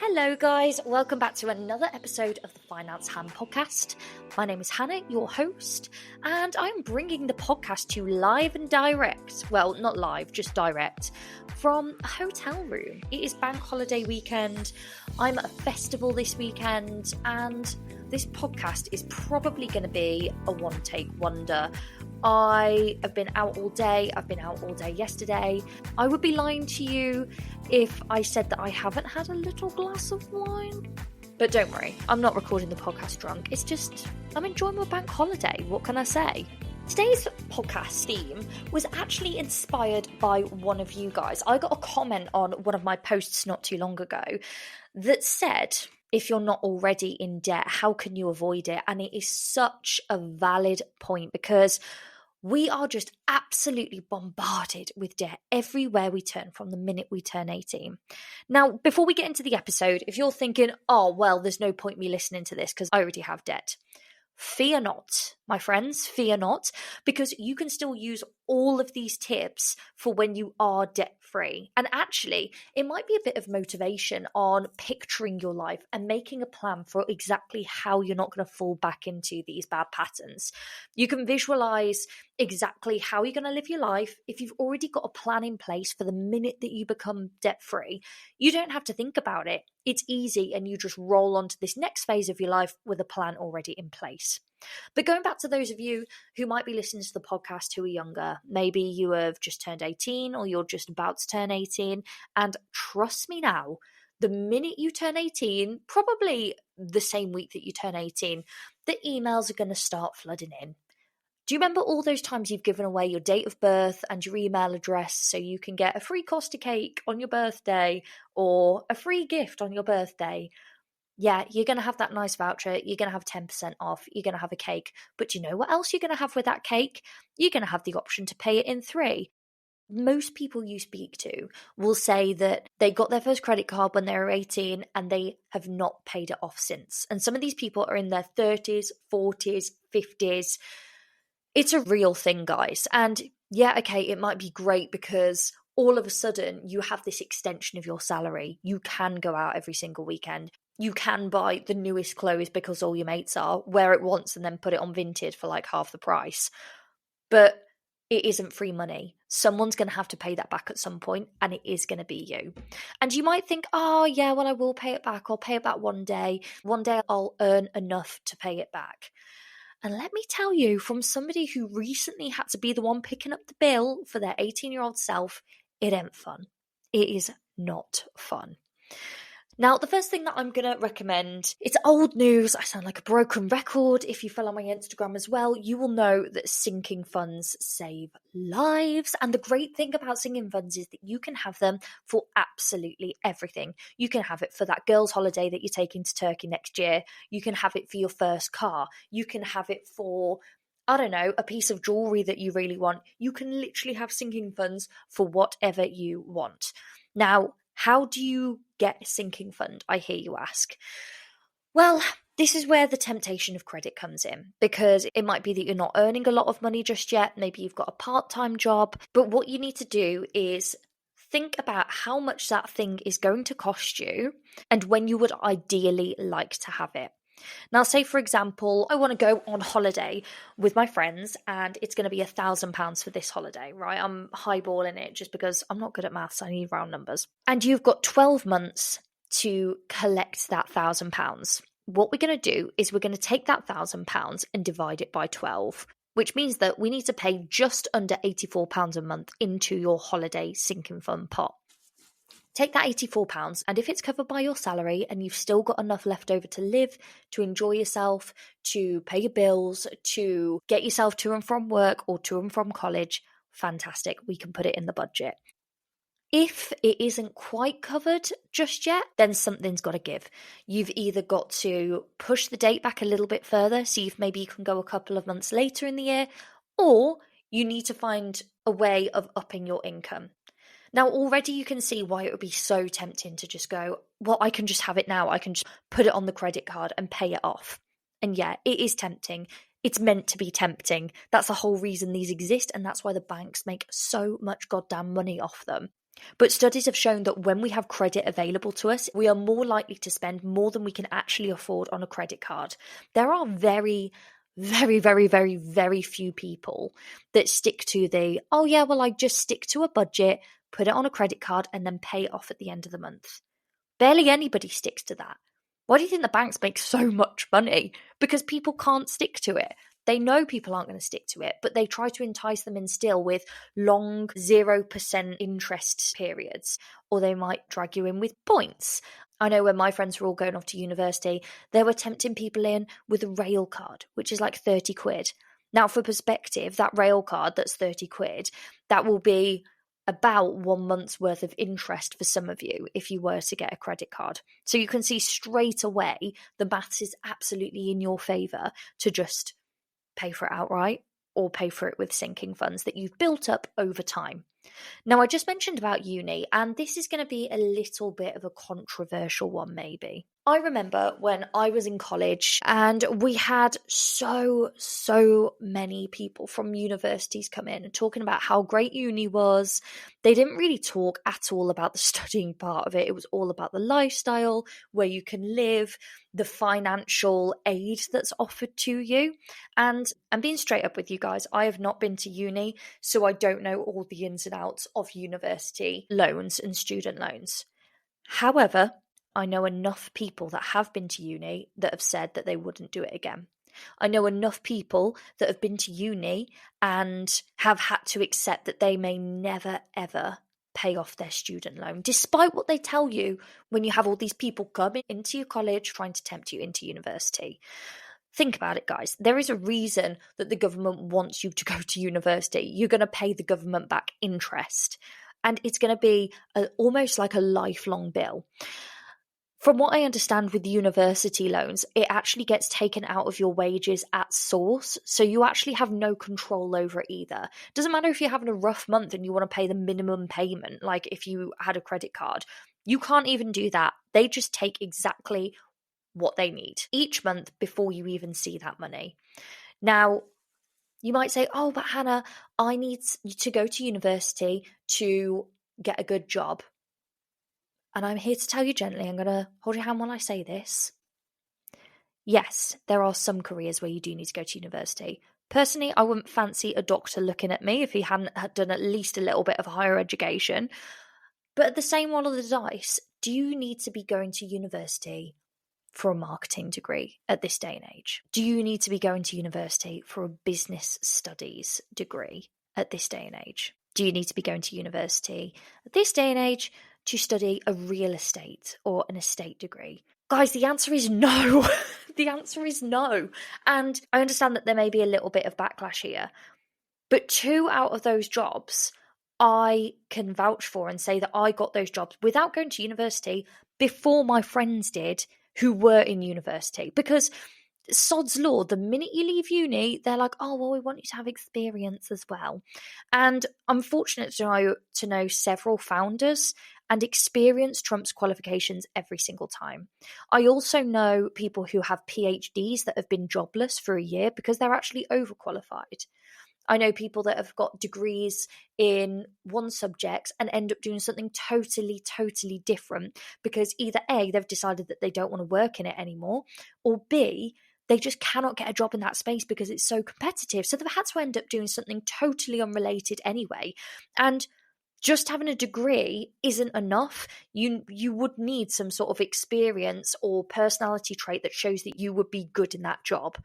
Hello guys, welcome back to another episode of the Finance Ham podcast. My name is Hannah, your host, and I'm bringing the podcast to you live and direct, well not live, just direct, from a hotel room. It is bank holiday weekend, I'm at a festival this weekend, and this podcast is probably going to be a one-take wonder. I have been out all day. I've been out all day yesterday. I would be lying to you if I said that I haven't had a little glass of wine. But don't worry, I'm not recording the podcast drunk. It's just, I'm enjoying my bank holiday. What can I say? Today's podcast theme was actually inspired by one of you guys. I got a comment on one of my posts not too long ago that said, if you're not already in debt, how can you avoid it? And it is such a valid point because we are just absolutely bombarded with debt everywhere we turn from the minute we turn 18. Now, before we get into the episode, if you're thinking, oh, well, there's no point me listening to this because I already have debt. Fear not, my friends, fear not, because you can still use all of these tips for when you are debt-free. And actually, it might be a bit of motivation on picturing your life and making a plan for exactly how you're not going to fall back into these bad patterns. You can visualize exactly how you're going to live your life. If you've already got a plan in place for the minute that you become debt-free, you don't have to think about it. It's easy and you just roll on to this next phase of your life with a plan already in place. But going back to those of you who might be listening to the podcast who are younger, maybe you have just turned 18 or you're just about to turn 18. And trust me now, the minute you turn 18, probably the same week that you turn 18, the emails are going to start flooding in. Do you remember all those times you've given away your date of birth and your email address so you can get a free Costa cake on your birthday or a free gift on your birthday? Yeah, you're going to have that nice voucher. You're going to have 10% off. You're going to have a cake. But do you know what else you're going to have with that cake? You're going to have the option to pay it in 3. Most people you speak to will say that they got their first credit card when they were 18 and they have not paid it off since. And some of these people are in their 30s, 40s, 50s. It's a real thing, guys. And yeah, okay, it might be great because all of a sudden you have this extension of your salary. You can go out every single weekend. You can buy the newest clothes because all your mates are, wear it once and then put it on Vinted for like half the price. But it isn't free money. Someone's going to have to pay that back at some point, and it is going to be you. And you might think, oh yeah, well I will pay it back. I'll pay it back one day. One day I'll earn enough to pay it back. And let me tell you, from somebody who recently had to be the one picking up the bill for their 18-year-old self, it ain't fun. It is not fun. Now, the first thing that I'm going to recommend, it's old news. I sound like a broken record. If you follow my Instagram as well, you will know that sinking funds save lives. And the great thing about sinking funds is that you can have them for absolutely everything. You can have it for that girls' holiday that you're taking to Turkey next year. You can have it for your first car. You can have it for, I don't know, a piece of jewelry that you really want. You can literally have sinking funds for whatever you want. Now, how do you get a sinking fund, I hear you ask? Well, this is where the temptation of credit comes in, because it might be that you're not earning a lot of money just yet. Maybe you've got a part-time job, but what you need to do is think about how much that thing is going to cost you and when you would ideally like to have it. Now, say, for example, I want to go on holiday with my friends and it's going to be £1,000 for this holiday, right? I'm highballing it just because I'm not good at maths. I need round numbers. And you've got 12 months to collect that £1,000. What we're going to do is we're going to take that £1,000 and divide it by 12, which means that we need to pay just under £84 a month into your holiday sinking fund pot. Take that £84, and if it's covered by your salary and you've still got enough left over to live, to enjoy yourself, to pay your bills, to get yourself to and from work or to and from college, fantastic, we can put it in the budget. If it isn't quite covered just yet, then something's got to give. You've either got to push the date back a little bit further, see if maybe you can go a couple of months later in the year, or you need to find a way of upping your income. Now, already you can see why it would be so tempting to just go, well, I can just have it now. I can just put it on the credit card and pay it off. And yeah, it is tempting. It's meant to be tempting. That's the whole reason these exist, and that's why the banks make so much goddamn money off them. But studies have shown that when we have credit available to us, we are more likely to spend more than we can actually afford on a credit card. There are very, very, very, very, very few people that stick to the, oh yeah, well, I just stick to a budget, put it on a credit card, and then pay it off at the end of the month. Barely anybody sticks to that. Why do you think the banks make so much money? Because people can't stick to it. They know people aren't going to stick to it, but they try to entice them in still with long 0% interest periods, or they might drag you in with points. I know when my friends were all going off to university, they were tempting people in with a rail card, which is like 30 quid. Now, for perspective, that rail card that's 30 quid, that will be about 1 month's worth of interest for some of you if you were to get a credit card. So you can see straight away the maths is absolutely in your favour to just pay for it outright or pay for it with sinking funds that you've built up over time. Now, I just mentioned about uni, and this is going to be a little bit of a controversial one, maybe. I remember when I was in college and we had so many people from universities come in and talking about how great uni was. They didn't really talk at all about the studying part of it. It was all about the lifestyle, where you can live, the financial aid that's offered to you. And I'm being straight up with you guys. I have not been to uni, so I don't know all the ins and outs of university loans and student loans. However, I know enough people that have been to uni that have said that they wouldn't do it again. I know enough people that have been to uni and have had to accept that they may never, ever pay off their student loan, despite what they tell you when you have all these people coming into your college trying to tempt you into university. Think about it, guys. There is a reason that the government wants you to go to university. You're going to pay the government back interest, and it's going to be almost like a lifelong bill. From what I understand with university loans, it actually gets taken out of your wages at source, so you actually have no control over it either. Doesn't matter if you're having a rough month and you want to pay the minimum payment, like if you had a credit card. You can't even do that. They just take exactly what they need each month before you even see that money. Now, you might say, oh, but Hannah, I need to go to university to get a good job. And I'm here to tell you gently, I'm going to hold your hand while I say this. Yes, there are some careers where you do need to go to university. Personally, I wouldn't fancy a doctor looking at me if he hadn't done at least a little bit of higher education. But at the same roll of the dice, do you need to be going to university for a marketing degree at this day and age? Do you need to be going to university for a business studies degree at this day and age? Do you need to be going to university at this day and age to study a real estate or an estate degree? Guys, the answer is no. The answer is no. And I understand that there may be a little bit of backlash here, but 2 out of those jobs I can vouch for and say that I got those jobs without going to university before my friends did who were in university. Because sod's law, the minute you leave uni, they're like, oh, well, we want you to have experience as well. And I'm fortunate to know several founders, and experience trumps qualifications every single time. I also know people who have PhDs that have been jobless for a year because they're actually overqualified. I know people that have got degrees in one subject and end up doing something totally different because either A, they've decided that they don't want to work in it anymore, or B, they just cannot get a job in that space because it's so competitive. So they've had to end up doing something totally unrelated anyway. And just having a degree isn't enough. You would need some sort of experience or personality trait that shows that you would be good in that job.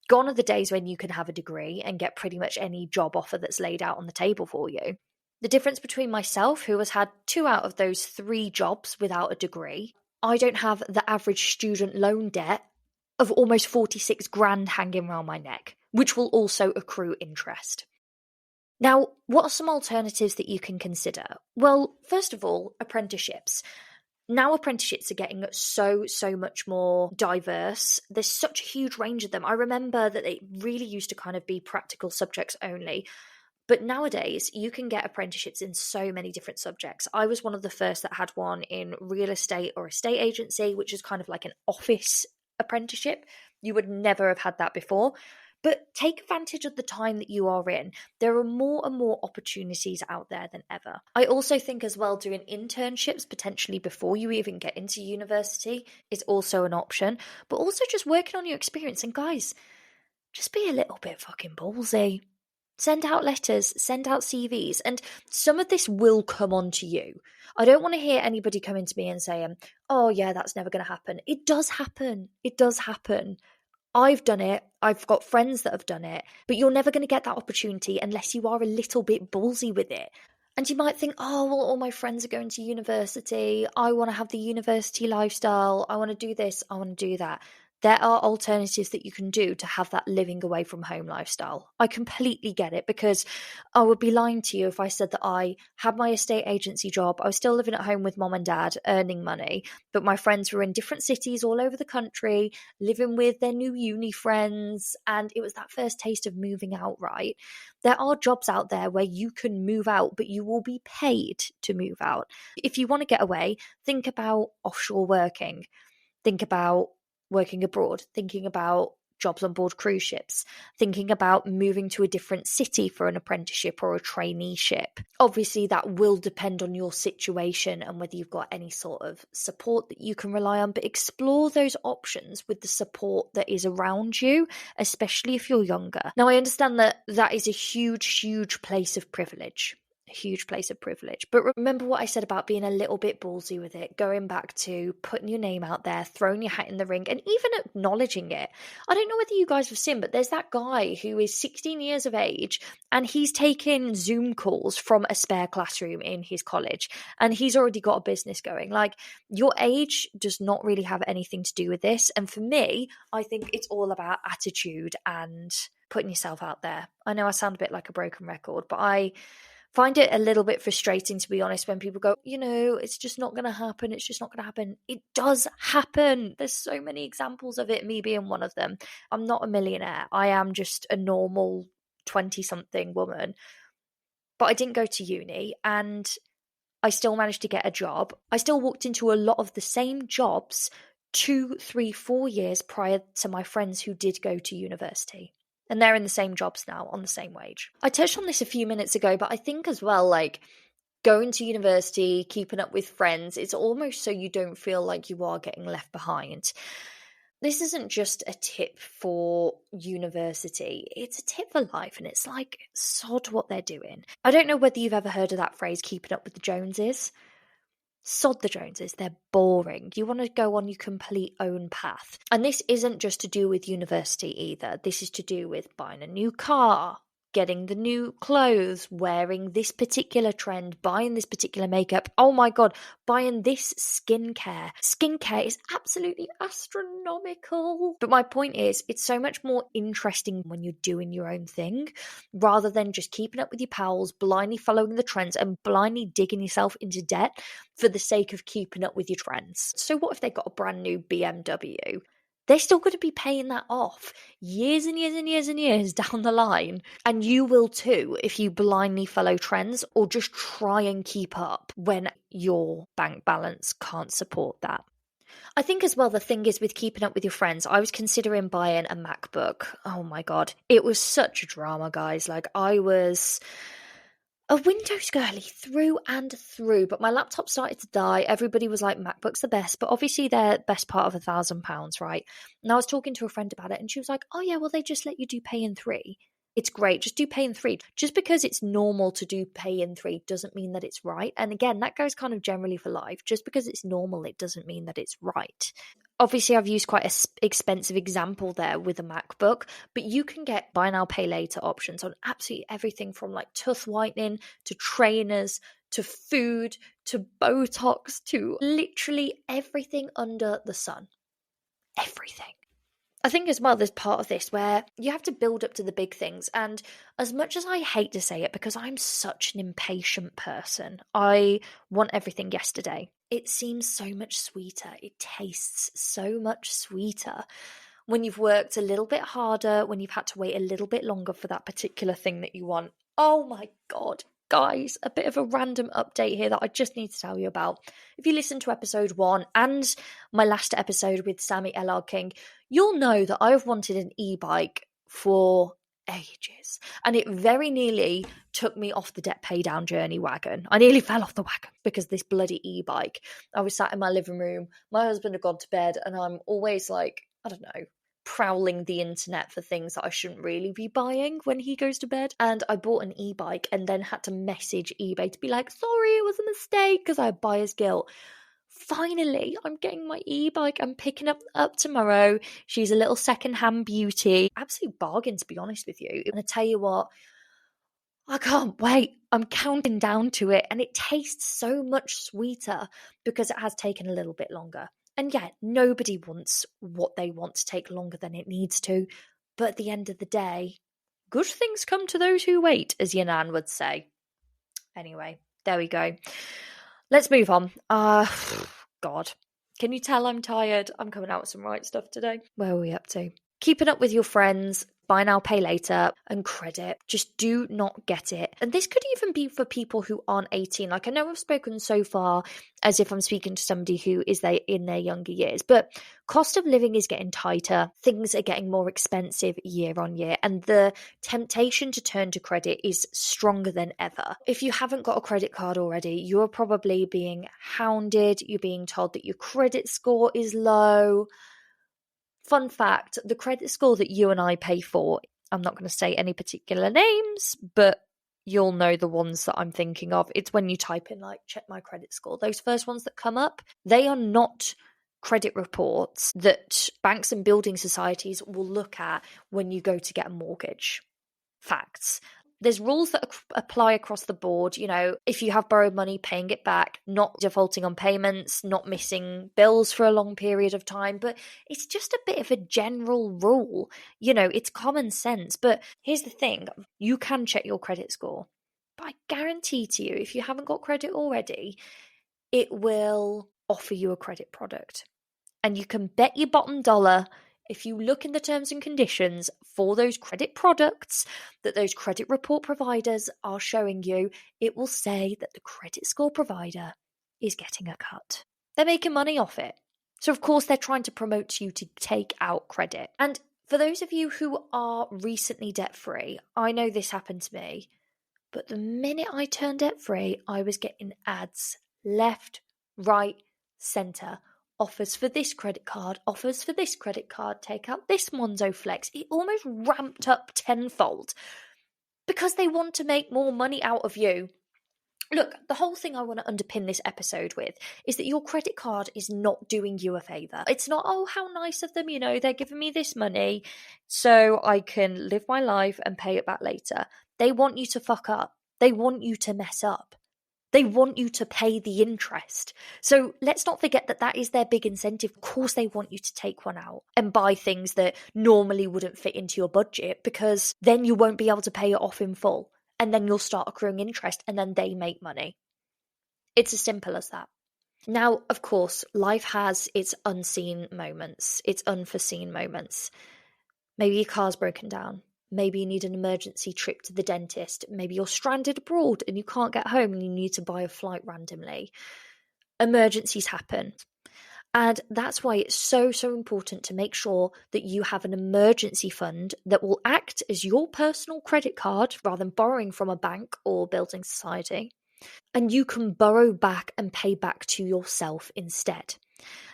Gone are the days when you can have a degree and get pretty much any job offer that's laid out on the table for you. The difference between myself, who has had 2 out of those 3 jobs without a degree, I don't have the average student loan debt of almost 46 grand hanging around my neck, which will also accrue interest. Now, what are some alternatives that you can consider? Well, first of all, apprenticeships. Now apprenticeships are getting so much more diverse. There's such a huge range of them. I remember that it really used to kind of be practical subjects only. But nowadays, you can get apprenticeships in so many different subjects. I was one of the first that had one in real estate or estate agency, which is kind of like an office apprenticeship. You would never have had that before. But take advantage of the time that you are in. There are more and more opportunities out there than ever. I also think as well, doing internships potentially before you even get into university is also an option, but also just working on your experience. And guys, just be a little bit fucking ballsy. Send out letters, send out CVs, and some of this will come on to you. I don't want to hear anybody coming to me and saying, oh yeah, that's never going to happen. It does happen. It does happen. I've done it. I've got friends that have done it, but you're never going to get that opportunity unless you are a little bit ballsy with it. And you might think, oh, well, all my friends are going to university. I want to have the university lifestyle. I want to do this. I want to do that. There are alternatives that you can do to have that living away from home lifestyle. I completely get it, because I would be lying to you if I said that I had my estate agency job. I was still living at home with mom and dad, earning money, but my friends were in different cities all over the country, living with their new uni friends, and it was that first taste of moving out, right? There are jobs out there where you can move out, but you will be paid to move out. If you want to get away, think about offshore working. Think about working abroad, thinking about jobs on board cruise ships, thinking about moving to a different city for an apprenticeship or a traineeship. Obviously, that will depend on your situation and whether you've got any sort of support that you can rely on, but explore those options with the support that is around you, especially if you're younger. Now, I understand that that is a huge, huge place of privilege. A huge place of privilege. But remember what I said about being a little bit ballsy with it, going back to putting your name out there, throwing your hat in the ring, and even acknowledging it. I don't know whether you guys have seen, but there's that guy who is 16 years of age and he's taking Zoom calls from a spare classroom in his college, and he's already got a business going. Like, your age does not really have anything to do with this. And for me, I think it's all about attitude and putting yourself out there. I know I sound a bit like a broken record, but I find it a little bit frustrating, to be honest, when people go, it's just not going to happen. It's just not going to happen. It does happen. There's so many examples of it, me being one of them. I'm not a millionaire. I am just a normal 20-something woman. But I didn't go to uni, and I still managed to get a job. I still walked into a lot of the same jobs 2, 3, 4 years prior to my friends who did go to university. And they're in the same jobs now on the same wage. I touched on this a few minutes ago, but I think as well, like, going to university, keeping up with friends, it's almost so you don't feel like you are getting left behind. This isn't just a tip for university, it's a tip for life, and it's like, sod what they're doing. I don't know whether you've ever heard of that phrase, keeping up with the Joneses. Sod the Joneses, they're boring. You want to go on your complete own path. And this isn't just to do with university either. This is to do with buying a new car, getting the new clothes, wearing this particular trend, buying this particular makeup. Oh my God, buying this skincare. Skincare is absolutely astronomical. But my point is, it's so much more interesting when you're doing your own thing, rather than just keeping up with your pals, blindly following the trends and blindly digging yourself into debt for the sake of keeping up with your trends. So what if they got a brand new BMW? They're still going to be paying that off years and years and years and years down the line. And you will too if you blindly follow trends or just try and keep up when your bank balance can't support that. I think as well, the thing is with keeping up with your friends, I was considering buying a MacBook. Oh my God. It was such a drama, guys. Like, I was a Windows girly through and through, but my laptop started to die. Everybody was like, MacBook's the best, but obviously they're best part of £1,000, right? And I was talking to a friend about it, and she was like, oh yeah, well, they just let you do pay in 3. It's great, just do pay in 3. Just because it's normal to do pay in 3 doesn't mean that it's right. And again, that goes kind of generally for life. Just because it's normal, it doesn't mean that it's right. Obviously, I've used quite an expensive example there with a MacBook, but you can get buy now, pay later options on absolutely everything from like tooth whitening to trainers to food to Botox to literally everything under the sun. Everything. I think as well, there's part of this where you have to build up to the big things. And as much as I hate to say it, because I'm such an impatient person, I want everything yesterday. It seems so much sweeter. It tastes so much sweeter when you've worked a little bit harder, when you've had to wait a little bit longer for that particular thing that you want. Oh my God. Guys, a bit of a random update here that I just need to tell you about. If you listen to episode 1 and my last episode with Sammy LR King, you'll know that I've wanted an e-bike for ages. And it very nearly took me off the debt pay down journey wagon. I nearly fell off the wagon because this bloody e-bike. I was sat in my living room, my husband had gone to bed, and I'm always like, I don't know, prowling the internet for things that I shouldn't really be buying when he goes to bed. And I bought an e-bike and then had to message eBay to be like, sorry, it was a mistake, because I had buyer's guilt. Finally, I'm getting my e-bike. I'm picking up tomorrow. She's a little second-hand beauty. Absolute bargain, to be honest with you. And I tell you what, I can't wait. I'm counting down to it, and it tastes so much sweeter because it has taken a little bit longer. And yet, nobody wants what they want to take longer than it needs to. But at the end of the day, good things come to those who wait, as your nan would say. Anyway, there we go. Let's move on. God. Can you tell I'm tired? I'm coming out with some right stuff today. Where are we up to? Keeping up with your friends, buy now, pay later, and credit. Just do not get it. And this could even be for people who aren't 18. Like, I know I've spoken so far as if I'm speaking to somebody who is in their younger years, but cost of living is getting tighter. Things are getting more expensive year on year, and the temptation to turn to credit is stronger than ever. If you haven't got a credit card already, you're probably being hounded. You're being told that your credit score is low. Fun fact, the credit score that you and I pay for, I'm not going to say any particular names, but you'll know the ones that I'm thinking of. It's when you type in, like, check my credit score. Those first ones that come up, they are not credit reports that banks and building societies will look at when you go to get a mortgage. Facts. There's rules that apply across the board. You know, if you have borrowed money, paying it back, not defaulting on payments, not missing bills for a long period of time. But it's just a bit of a general rule. You know, it's common sense. But here's the thing. You can check your credit score. But I guarantee to you, if you haven't got credit already, it will offer you a credit product. And you can bet your bottom dollar, if you look in the terms and conditions for those credit products that those credit report providers are showing you, it will say that the credit score provider is getting a cut. They're making money off it. So, of course, they're trying to promote you to take out credit. And for those of you who are recently debt-free, I know this happened to me, but the minute I turned debt-free, I was getting ads left, right, centre. Offers for this credit card, offers for this credit card, take out this Monzo Flex. It almost ramped up tenfold because they want to make more money out of you. Look, the whole thing I want to underpin this episode with is that your credit card is not doing you a favour. It's not, oh, how nice of them, you know, they're giving me this money so I can live my life and pay it back later. They want you to fuck up. They want you to mess up. They want you to pay the interest. So let's not forget that that is their big incentive. Of course, they want you to take one out and buy things that normally wouldn't fit into your budget, because then you won't be able to pay it off in full. And then you'll start accruing interest, and then they make money. It's as simple as that. Now, of course, life has its unseen moments, its unforeseen moments. Maybe your car's broken down. Maybe you need an emergency trip to the dentist. Maybe you're stranded abroad and you can't get home and you need to buy a flight randomly. Emergencies happen. And that's why it's so important to make sure that you have an emergency fund that will act as your personal credit card rather than borrowing from a bank or building society. And you can borrow back and pay back to yourself instead.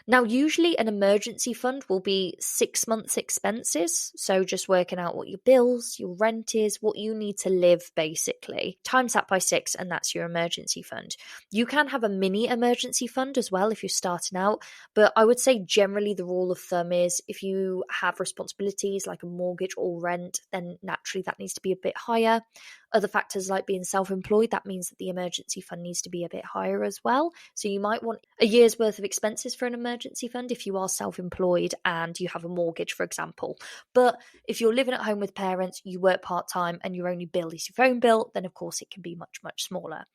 Now, usually an emergency fund will be 6 months' expenses. So just working out what your bills, your rent is, what you need to live, basically. Times that by 6, and that's your emergency fund. You can have a mini emergency fund as well if you're starting out. But I would say generally the rule of thumb is if you have responsibilities like a mortgage or rent, then naturally that needs to be a bit higher. Other factors like being self-employed, that means that the emergency fund needs to be a bit higher as well. So you might want a year's worth of expenses for an emergency fund if you are self-employed and you have a mortgage, for example. But if you're living at home with parents, you work part-time and your only bill is your phone bill, then of course it can be much, much smaller.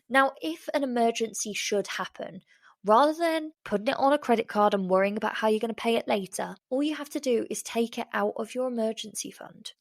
Now, if an emergency should happen, rather than putting it on a credit card and worrying about how you're going to pay it later, all you have to do is take it out of your emergency fund.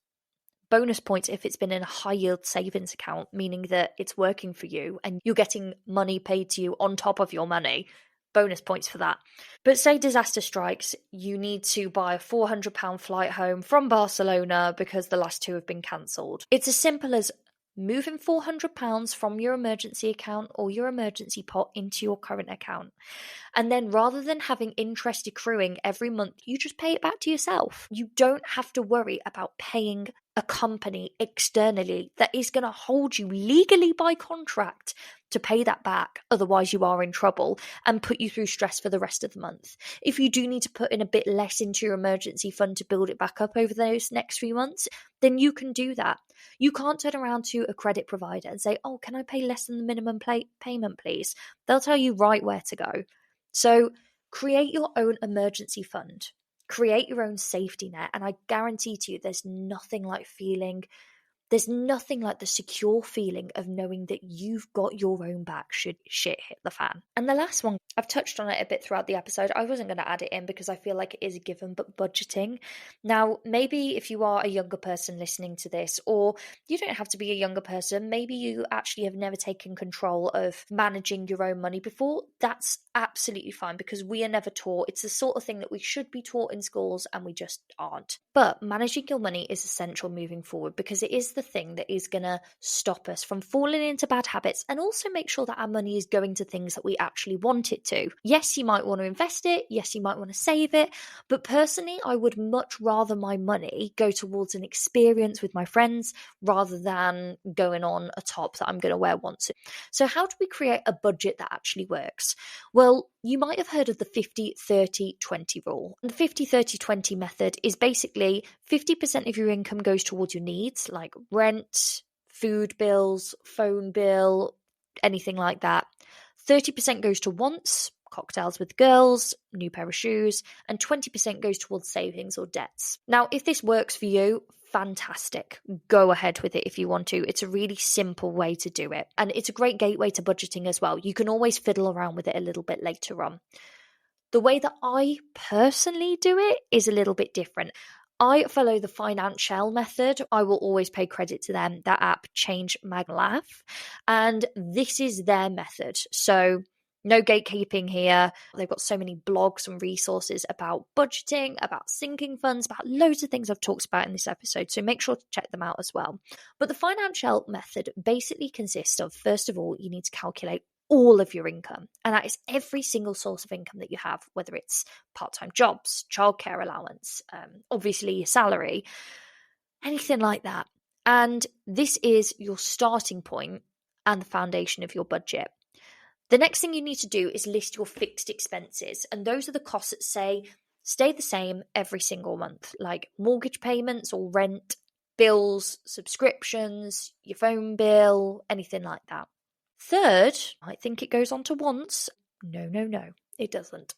Bonus points if it's been in a high yield savings account, meaning that it's working for you and you're getting money paid to you on top of your money. bonus points for that. But say disaster strikes, you need to buy a £400 flight home from Barcelona because the last two have been cancelled. It's as simple as moving £400 from your emergency account or your emergency pot into your current account. And then rather than having interest accruing every month, you just pay it back to yourself. You don't have to worry about paying a company externally that is going to hold you legally by contract to pay that back. Otherwise, you are in trouble and put you through stress for the rest of the month. If you do need to put in a bit less into your emergency fund to build it back up over those next few months, then you can do that. You can't turn around to a credit provider and say, oh, can I pay less than the minimum payment, please? They'll tell you right where to go. So create your own emergency fund. Create your own safety net. And I guarantee to you, there's nothing like the secure feeling of knowing that you've got your own back should shit hit the fan. And the last one, I've touched on it a bit throughout the episode. I wasn't going to add it in because I feel like it is a given, but budgeting. Now, maybe if you are a younger person listening to this, or you don't have to be a younger person, maybe you actually have never taken control of managing your own money before, that's absolutely fine because we are never taught. It's the sort of thing that we should be taught in schools and we just aren't. But managing your money is essential moving forward because it is the thing that is going to stop us from falling into bad habits and also make sure that our money is going to things that we actually want it to. Yes, you might want to invest it. Yes, you might want to save it. But personally, I would much rather my money go towards an experience with my friends rather than going on a top that I'm going to wear once. So how do we create a budget that actually works? Well, you might have heard of the 50-30-20 rule. And the 50-30-20 method is basically 50% of your income goes towards your needs like rent, food bills, phone bill, anything like that. 30% goes to wants, cocktails with girls, new pair of shoes, and 20% goes towards savings or debts. Now, if this works for you, fantastic. Go ahead with it if you want to. It's a really simple way to do it. And it's a great gateway to budgeting as well. You can always fiddle around with it a little bit later on. The way that I personally do it is a little bit different. I follow the financial method. I will always pay credit to them. That app changed my life. And this is their method. So no gatekeeping here. They've got so many blogs and resources about budgeting, about sinking funds, about loads of things I've talked about in this episode. So make sure to check them out as well. But the financial method basically consists of, first of all, you need to calculate all of your income. And that is every single source of income that you have, whether it's part-time jobs, childcare allowance, obviously your salary, anything like that. And this is your starting point and the foundation of your budget. The next thing you need to do is list your fixed expenses. And those are the costs that stay the same every single month, like mortgage payments or rent, bills, subscriptions, your phone bill, anything like that. Third, I think it goes on to wants. No, it doesn't.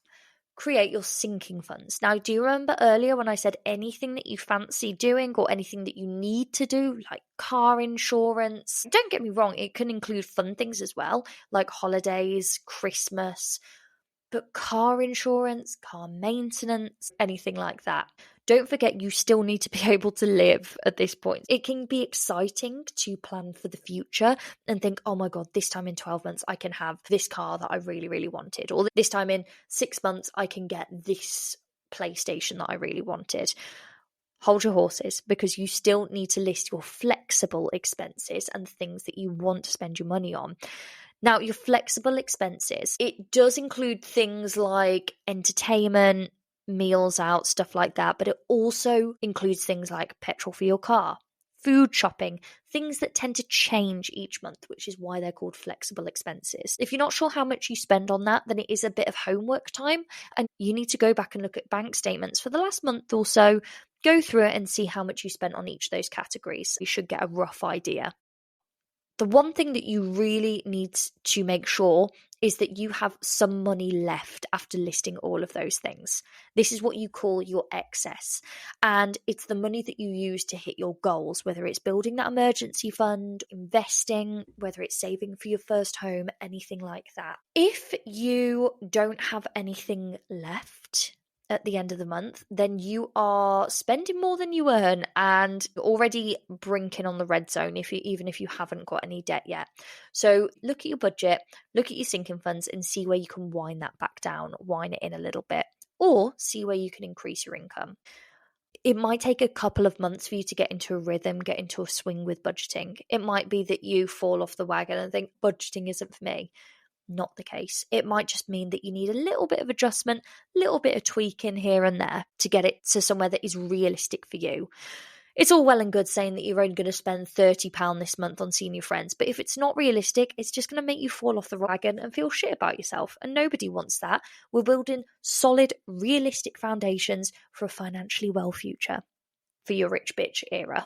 Create your sinking funds. Now, do you remember earlier when I said anything that you fancy doing or anything that you need to do, like car insurance? Don't get me wrong, it can include fun things as well, like holidays, Christmas, but car insurance, car maintenance, anything like that. Don't forget, you still need to be able to live at this point. It can be exciting to plan for the future and think, oh my God, this time in 12 months, I can have this car that I really, really wanted. Or this time in 6 months, I can get this PlayStation that I really wanted. Hold your horses, because you still need to list your flexible expenses and things that you want to spend your money on. Now, your flexible expenses, it does include things like entertainment, meals out, stuff like that, but it also includes things like petrol for your car, food shopping, things that tend to change each month, which is why they're called flexible expenses. If you're not sure how much you spend on that, then it is a bit of homework time, and you need to go back and look at bank statements for the last month or so, go through it and see how much you spent on each of those categories. You should get a rough idea. The one thing that you really need to make sure is that you have some money left after listing all of those things. This is what you call your excess. And it's the money that you use to hit your goals, whether it's building that emergency fund, investing, whether it's saving for your first home, anything like that. If you don't have anything left at the end of the month, then you are spending more than you earn and already brinking on the red zone even if you haven't got any debt yet. So look at your budget, look at your sinking funds and see where you can wind that back down, wind it in a little bit, or see where you can increase your income. It might take a couple of months for you to get into a rhythm, get into a swing with budgeting. It might be that you fall off the wagon and think budgeting isn't for me. Not the case. It might just mean that you need a little bit of adjustment, a little bit of tweaking here and there to get it to somewhere that is realistic for you. It's all well and good saying that you're only going to spend £30 this month on seeing your friends, but if it's not realistic, it's just going to make you fall off the wagon and feel shit about yourself, and nobody wants that. We're building solid, realistic foundations for a financially well future for your rich bitch era.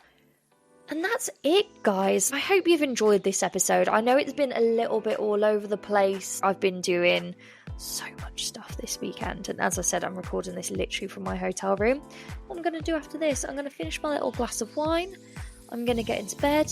And that's it, guys. I hope you've enjoyed this episode. I know it's been a little bit all over the place. I've been doing so much stuff this weekend. And as I said, I'm recording this literally from my hotel room. What I'm going to do after this, I'm going to finish my little glass of wine. I'm going to get into bed.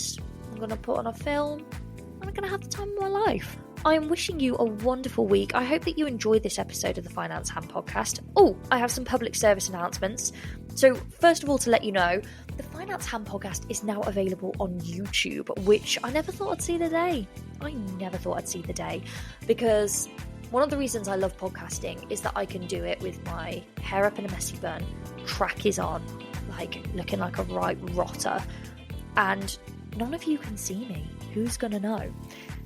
I'm going to put on a film. And I'm going to have the time of my life. I am wishing you a wonderful week. I hope that you enjoyed this episode of the Finance Ham podcast. Oh, I have some public service announcements. So first of all, to let you know, the Finance Ham podcast is now available on YouTube, which I never thought I'd see the day. Because one of the reasons I love podcasting is that I can do it with my hair up in a messy bun, track is on, like looking like a right rotter, and none of you can see me. Who's gonna know?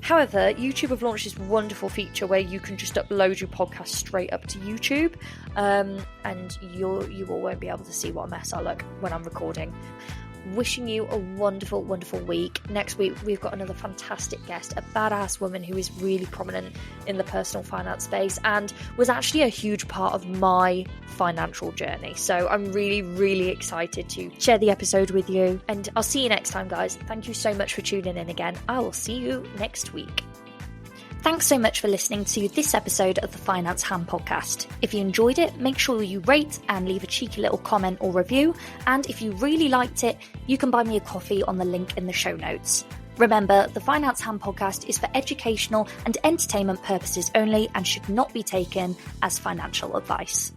However, YouTube have launched this wonderful feature where you can just upload your podcast straight up to YouTube, and you all won't be able to see what a mess I look when I'm recording. Wishing you a wonderful, wonderful week. Next week, we've got another fantastic guest, a badass woman who is really prominent in the personal finance space and was actually a huge part of my financial journey. So I'm really, really excited to share the episode with you. And I'll see you next time, guys. Thank you so much for tuning in again. I will see you next week. Thanks so much for listening to this episode of the Finance Ham podcast. If you enjoyed it, make sure you rate and leave a cheeky little comment or review. And if you really liked it, you can buy me a coffee on the link in the show notes. Remember, the Finance Ham podcast is for educational and entertainment purposes only and should not be taken as financial advice.